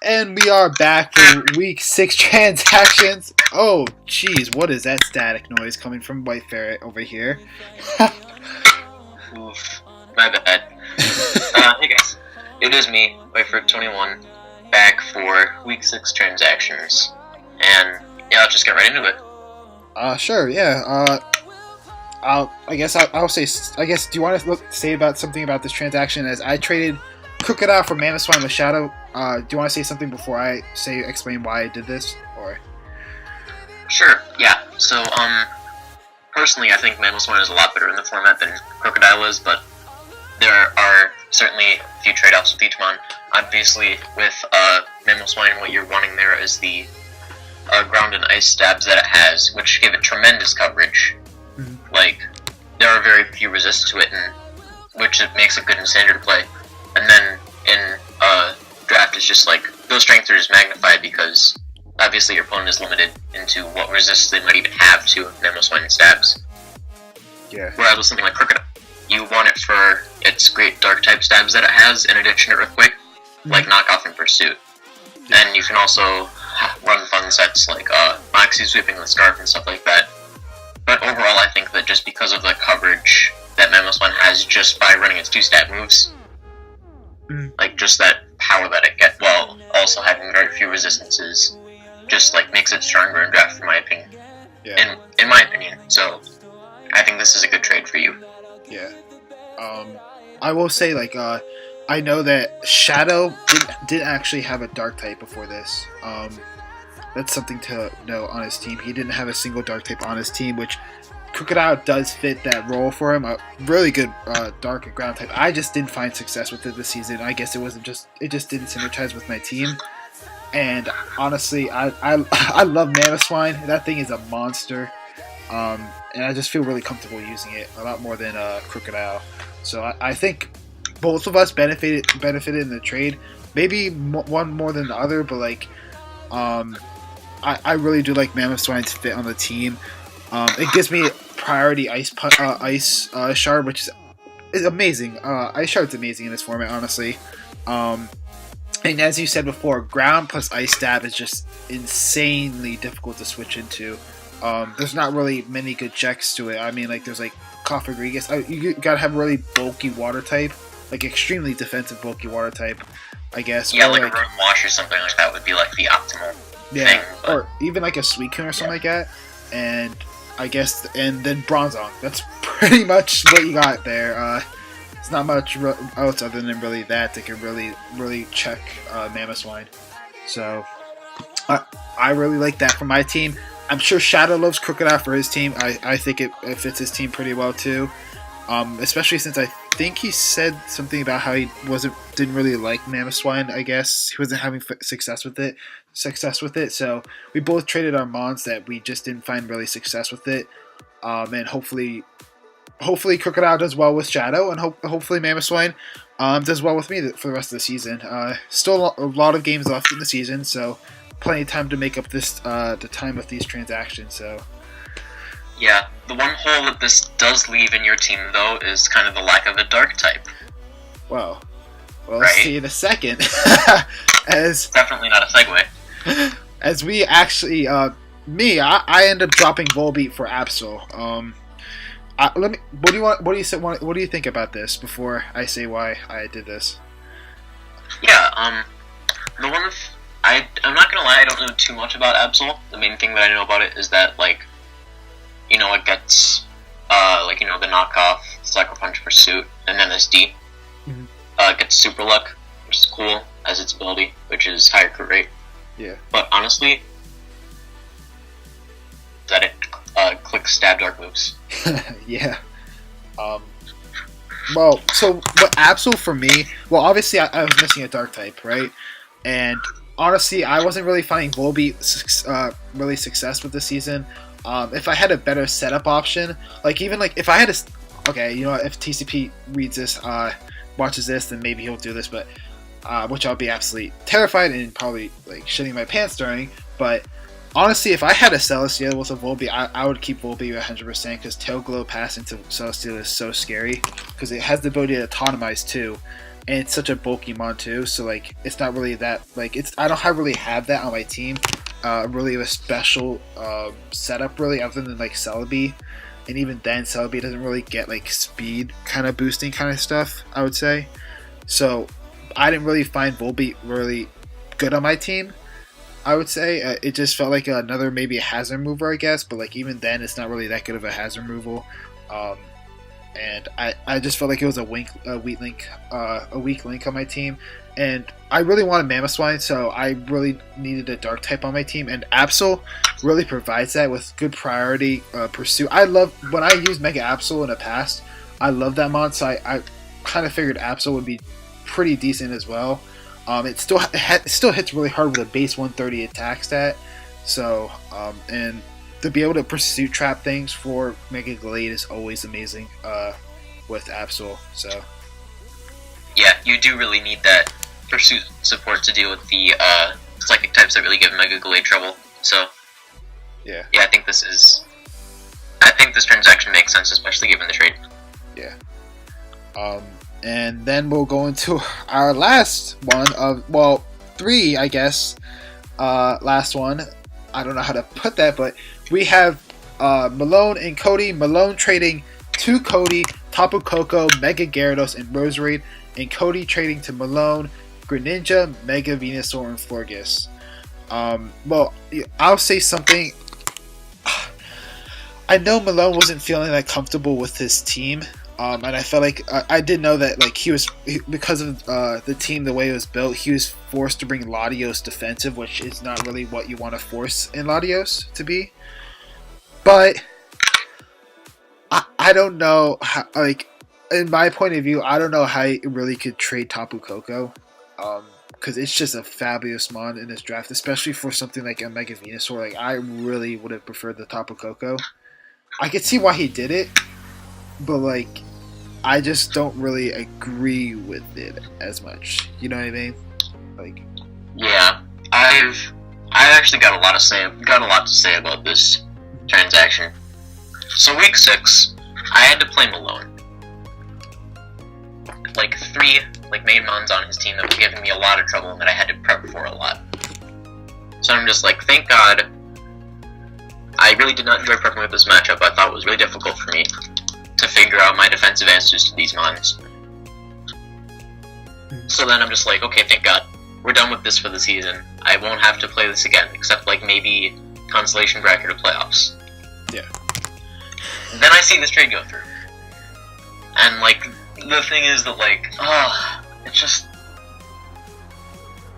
And we are back for week 6 transactions. Oh, jeez, what is that static noise coming from White Ferret over here? Oof, my bad. Hey guys, it is me, White Ferret 21, back for week 6 transactions. And yeah, I'll just get right into it. Sure, yeah. I guess, do you want to say something about this transaction? As I traded Crooked Owl for Mammoth Swine with Shadow. Do you want to say something before I explain why I did this? Or Sure, yeah. So, personally, I think Mammoth Swine is a lot better in the format than Crocodile is, but there are certainly a few trade-offs with each one. Obviously, with Mammoth Swine, what you're wanting there is the ground and ice stabs that it has, which give it tremendous coverage. Mhm. Like, there are very few resists to it, which it makes it good in standard play. And then in draft, it's just like those strengths are just magnified because obviously your opponent is limited into what resists they might even have to Mammoth Swine stabs. yeah, Whereas with something like Crooked, you want it for its great dark type stabs that it has, in addition to Earthquake, like Knockoff and Pursuit. And you can also run fun sets like Moxie Sweeping with Scarf and stuff like that. But overall, I think that just because of the coverage that Mammoth Swine has just by running its 2-stat moves, like just that power that it gets, while also having very few resistances, just like makes it stronger in draft, in my opinion. yeah, In my opinion, so I think this is a good trade for you. yeah. I will say, like, I know that Shadow didn't actually have a dark type before this. That's something to know on his team. He didn't have a single dark type on his team, which Crooked Owl does fit that role for him. A really good dark and ground type. I just didn't find success with it this season. I guess it just didn't synergize with my team. And honestly, I love Mammoth Swine. That thing is a monster. And I just feel really comfortable using it a lot more than Crooked Owl. So I think both of us benefited in the trade. Maybe one more than the other, but like, I really do like Mammoth Swine to fit on the team. It gives me priority ice shard, which is amazing. Ice shard's amazing in this format, honestly. And as you said before, ground plus ice stab is just insanely difficult to switch into. There's not really many good checks to it. I mean, like, there's like Cofagrigus. You gotta have a really bulky water type, like extremely defensive bulky water type, I guess. Yeah, or like a Room Wash or something like that would be like the optimal thing. But or even like a Suicune or something like that. And I guess, and then Bronzong. That's pretty much what you got there. It's not much else other than really that can really check Mammoth Swine. So I really like that for my team. I'm sure Shadow loves Crooked Owl for his team. I think it fits his team pretty well too. Especially since I think he said something about how he didn't really like Mammoth Swine. I guess he wasn't having success with it. So we both traded our mons that we just didn't find really success with it. And hopefully Crooked Owl does well with Shadow, and hopefully Mammoth Swine does well with me for the rest of the season. Still a lot of games left in the season, so plenty of time to make up the time with these transactions. So yeah, the one hole that this does leave in your team, though, is kind of the lack of a dark type. Well, right? Let's see in a second. As definitely not a segue. As we actually, I end up dropping Volbeat for Absol. What do you think about this before I say why I did this? Yeah, the one I'm not gonna lie, I don't know too much about Absol. The main thing that I know about it is that, like, you know, it gets, like, you know, the knockoff, Sucker Punch Pursuit, and then SD. Mm-hmm. It gets Super Luck, which is cool, as its ability, which is higher crit rate. Yeah. But honestly, that it clicks stab dark moves. Yeah. Well, so what Absol for me? Well, obviously I was missing a dark type, right? And honestly, I wasn't really finding Volbeat really success with this season. If I had a better setup option, like even like if I had okay, you know what, if TCP reads this, watches this, then maybe he'll do this, but which I'll be absolutely terrified and probably like shitting my pants during. But honestly, if I had a Celestial with a Volbeat, I would keep Volbeat 100% because Tail Glow Pass into Celestial is so scary because it has the ability to autonomize too. and it's such a bulky mon too. So like, it's not really that like I don't really have that on my team. Really a special setup really, other than like Celebi, and even then Celebi doesn't really get like speed kind of boosting kind of stuff, I would say. So I didn't really find Volbeat really good on my team, I would say. It just felt like another maybe a hazard mover, I guess, but like even then it's not really that good of a hazard removal. And I just felt like it was a weak link on my team, and I really wanted Mamoswine, so I really needed a dark type on my team, and Absol really provides that with good priority pursuit. I love when I used Mega Absol in the past. I love that mon, so I kind of figured Absol would be pretty decent as well. It still hits really hard with a base 130 attack stat, so and to be able to pursuit trap things for Mega Glade is always amazing with Absol. So yeah, you do really need that pursuit support to deal with the psychic types that really give Mega Glade trouble. So yeah, I think this transaction makes sense, especially given the trade. Yeah. And then we'll go into our last one of, well, 3, I guess. Last one. I don't know how to put that, but we have Malone and Cody. Malone trading to Cody, Tapu Koko, Mega Gyarados, and Roserade, and Cody trading to Malone, Greninja, Mega Venusaur, and Florges. Well, I'll say something. I know Malone wasn't feeling that comfortable with his team, and I felt like I did know that like because of the team, the way it was built, he was forced to bring Latios defensive, which is not really what you want to force in Latios to be. But I don't know how, like, in my point of view, I don't know how you really could trade Tapu Koko, because it's just a fabulous mon in this draft, especially for something like a Mega Venusaur. Like, I really would have preferred the Tapu Koko. I could see why he did it, but like, I just don't really agree with it as much. You know what I mean? Like, yeah, I've actually got a lot to say about this transaction. So week 6, I had to play Malone. Like 3 main mons on his team that were giving me a lot of trouble and that I had to prep for a lot. So I'm just like, thank God. I really did not enjoy prepping with this matchup. I thought it was really difficult for me to figure out my defensive answers to these mons. So then I'm just like, okay, thank God. We're done with this for the season. I won't have to play this again, except like maybe consolation bracket or playoffs. yeah. Then I see this trade go through. And like, the thing is that like, it's just...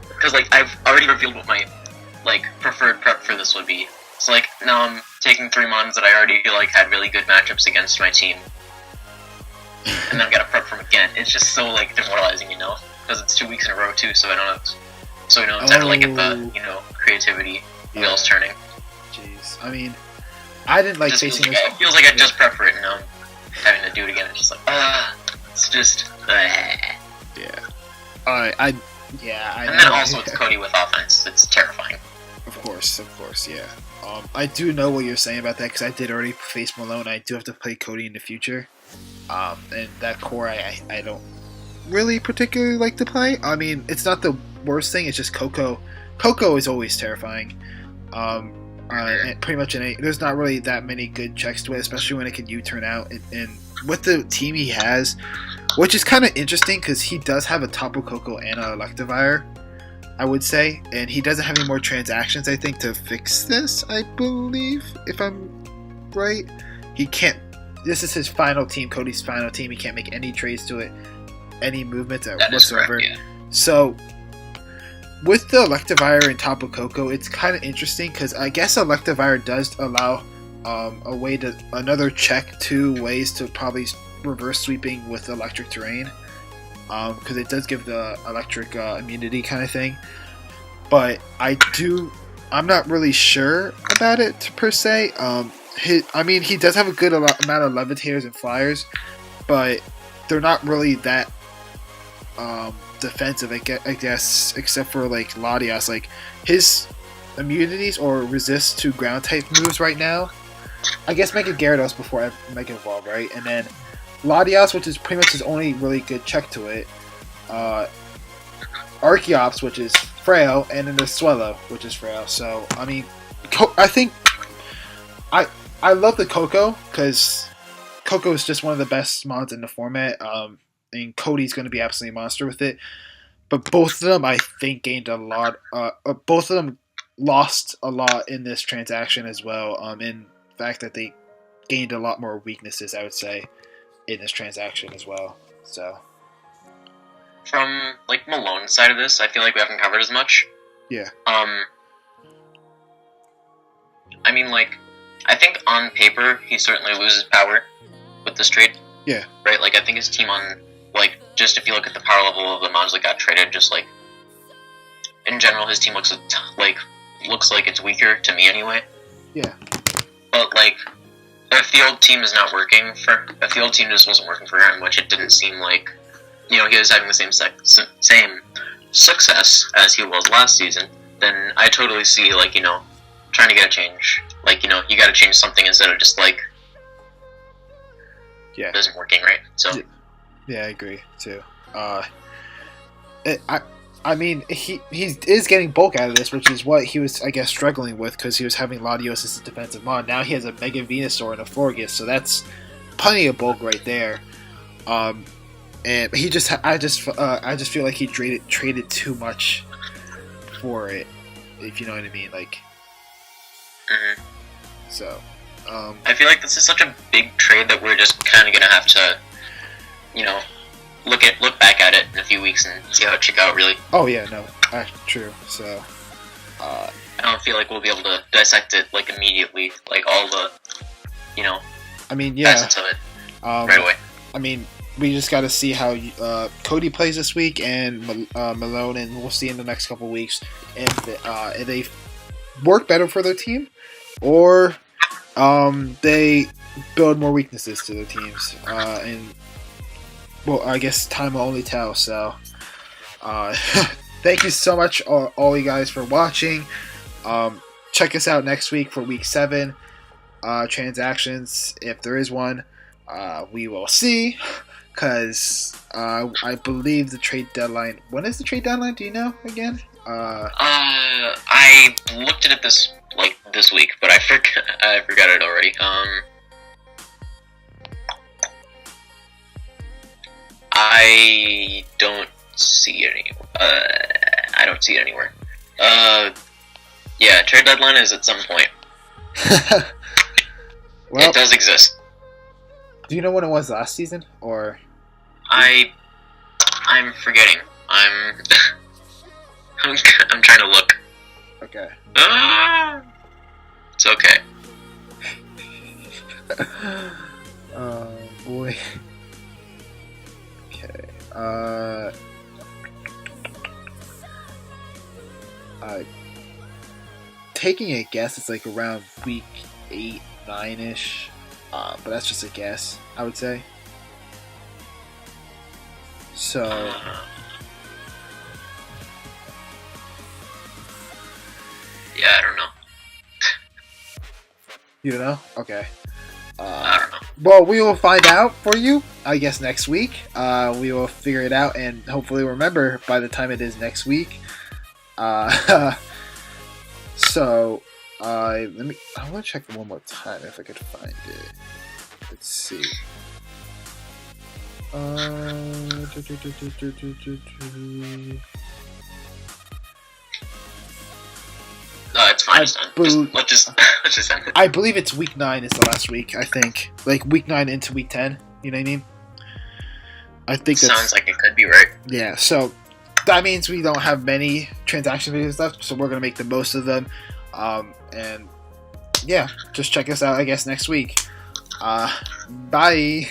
Because like, I've already revealed what my like preferred prep for this would be. So like, now I'm taking 3 mons that I already feel like had really good matchups against my team. And then I've got to prep from again. It's just so like demoralizing, you know? Because it's 2 weeks in a row too, so I don't have... So you know, it's time to like get the, you know, creativity wheels turning. Jeez. I mean, I didn't like facing this. It feels like I just prepped for it and now I'm having to do it again. It's just like, it's just... Yeah. And then also it's Cody with offense. It's terrifying. Of course, yeah. I do know what you're saying about that because I did already face Malone. I do have to play Cody in the future. And that core I don't really particularly like to play. I mean, it's not the worst thing. It's just Coco. Coco is always terrifying. And pretty much there's not really that many good checks to it, especially when it can U-turn out. And with the team he has, which is kind of interesting because he does have a Tapu Koko and a Electivire, I would say, and he doesn't have any more transactions, I think, to fix this, I believe, if I'm right. He can't, this is his final team, Cody's final team. He can't make any trades to it, any movements whatsoever. Correct, yeah. So, with the Electivire and Tapu Koko, it's kind of interesting because I guess Electivire does allow another check 2 ways to probably reverse sweeping with electric terrain. Because it does give the electric immunity kind of thing, but I'm not really sure about it per se. He does have a good amount of levitators and flyers, but they're not really that defensive, I guess, except for like Latias. Like his immunities or resist to ground type moves right now, I guess Mega Gyarados before Mega Evolve, right? And then Latias, which is pretty much his only really good check to it, Archeops, which is frail, and then there's Swellow, which is frail. So I mean, I think I love the Coco because Coco is just one of the best mods in the format. And Cody's going to be absolutely a monster with it. But both of them, I think, gained a lot. Both of them lost a lot in this transaction as well. In the fact that they gained a lot more weaknesses, I would say, in this transaction as well. So, from like Malone's side of this, I feel like we haven't covered as much. Yeah. I mean, like, I think on paper he certainly loses power with this trade. Yeah. Right. Like, I think his team on, like, just if you look at the power level of the mods that got traded, just like in general, his team looks like it's weaker to me anyway. Yeah. But like, if the old team is not working if the old team just wasn't working for him, which it didn't seem like, he was having the same success as he was last season, then I totally see, like, trying to get a change. Like, you got to change something instead of just like, yeah, it isn't working, right? So. Yeah, I agree too. I mean, he is getting bulk out of this, which is what he was, I guess, struggling with because he was having Latios as a defensive mod. Now he has a Mega Venusaur and a Florges, so that's plenty of bulk right there. And I just feel like he traded too much for it, if you know what I mean. Like, so. I feel like this is such a big trade that we're just kind of gonna have to, look back at it in a few weeks and see how it shook out, really. Oh yeah, no, true. So, I don't feel like we'll be able to dissect it like immediately, like all the, I mean, yeah, facets of it right away. I mean, we just got to see how Cody plays this week and Malone, and we'll see in the next couple weeks if they work better for their team or they build more weaknesses to their teams. And well, I guess time will only tell. So, thank you so much, all you guys, for watching. Check us out next week for week 7 transactions, if there is one. We will see, because I believe the trade deadline. When is the trade deadline? Do you know again? I looked at it this week, but I forgot it already. I don't see it anywhere. Yeah, trade deadline is at some point. Well, it does exist. Do you know when it was last season, or? I'm forgetting. I'm trying to look. Okay. It's okay. Oh boy. Okay. Taking a guess, it's like around week 8, 9-ish. But that's just a guess, I would say. So. Yeah, I don't know. You don't know? Okay. I don't know. Well, we will find out for you, I guess, next week. We will figure it out and hopefully remember by the time it is next week. So, I want to check one more time if I could find it. Let's see. No, it's fine. Let's just end it. I believe it's week 9 is the last week, I think. Like week 9 into week 10. You know what I mean? I think that sounds like it could be right. Yeah, so that means we don't have many transaction videos left, so we're going to make the most of them. And yeah, just check us out, I guess, next week. Bye!